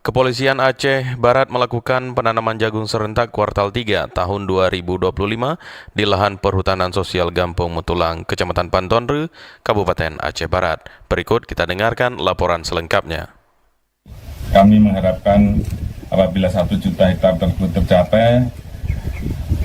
Kepolisian Aceh Barat melakukan penanaman jagung serentak kuartal 3 tahun 2025 di lahan perhutanan sosial Gampong Mutulang, Kecamatan Pantonre, Kabupaten Aceh Barat. Berikut kita dengarkan laporan selengkapnya. Kami mengharapkan apabila 1 juta hektar tersebut tercapai,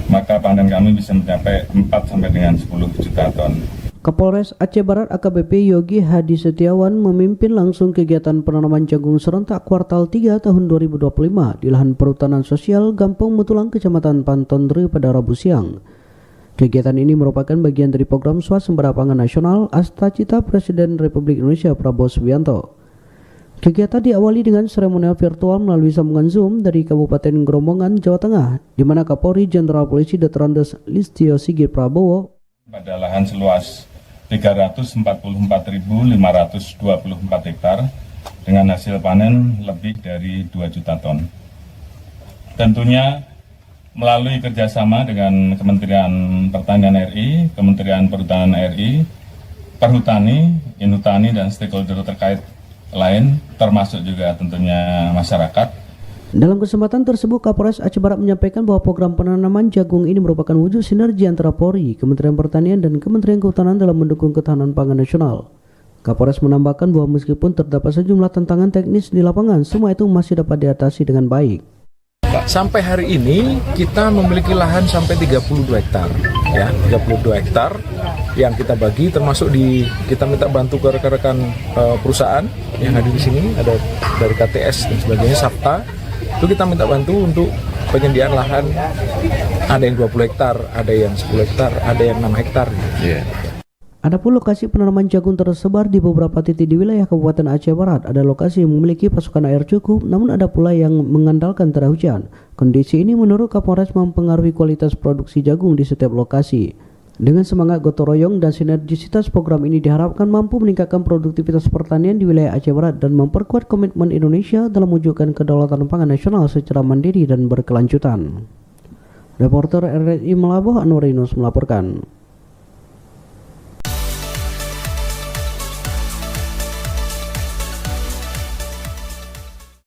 maka panen kami bisa mencapai 4 sampai dengan 10 juta ton. Kapolres Aceh Barat AKBP Yogi Hadi Setiawan memimpin langsung kegiatan penanaman jagung serentak kuartal 3 tahun 2025 di lahan perhutanan sosial Gampong Mutulang, Kecamatan Pantonre pada Rabu siang. Kegiatan ini merupakan bagian dari program Swasembada Pangan Nasional Astacita Presiden Republik Indonesia Prabowo Subianto. Kegiatan diawali dengan seremonial virtual melalui sambungan Zoom dari Kabupaten Gromongan, Jawa Tengah, di mana Kapolri Jenderal Polisi Detrandes Listio Sigit Prabowo pada lahan seluas 344.524 hektar dengan hasil panen lebih dari 2 juta ton. Tentunya melalui kerjasama dengan Kementerian Pertanian RI, Kementerian Perhutanan RI, Perhutani, Inhutani, dan stakeholder terkait lain, termasuk juga tentunya masyarakat. Dalam kesempatan tersebut, Kapolres Aceh Barat menyampaikan bahwa program penanaman jagung ini merupakan wujud sinergi antara Polri, Kementerian Pertanian, dan Kementerian Kehutanan dalam mendukung ketahanan pangan nasional. Kapolres menambahkan bahwa meskipun terdapat sejumlah tantangan teknis di lapangan, semua itu masih dapat diatasi dengan baik. Sampai hari ini kita memiliki lahan sampai 32 hektar, ya, 32 hektar yang kita bagi, termasuk kita minta bantu ke rekan-rekan perusahaan yang hadir di sini, ada dari KTS dan sebagainya, SAPTA. Itu kita minta bantu untuk penyediaan lahan, ada yang 20 hektar, ada yang 10 hektar, ada yang 6 hektar. Adapun lokasi penanaman jagung tersebar di beberapa titik di wilayah Kabupaten Aceh Barat. Ada lokasi yang memiliki pasokan air cukup, namun ada pula yang mengandalkan curah hujan. Kondisi ini menurut Kapolres mempengaruhi kualitas produksi jagung di setiap lokasi. Dengan semangat gotong royong dan sinergisitas program ini diharapkan mampu meningkatkan produktivitas pertanian di wilayah Aceh Barat dan memperkuat komitmen Indonesia dalam mewujudkan kedaulatan pangan nasional secara mandiri dan berkelanjutan. Reporter RRI Melabuh Anwarinus melaporkan.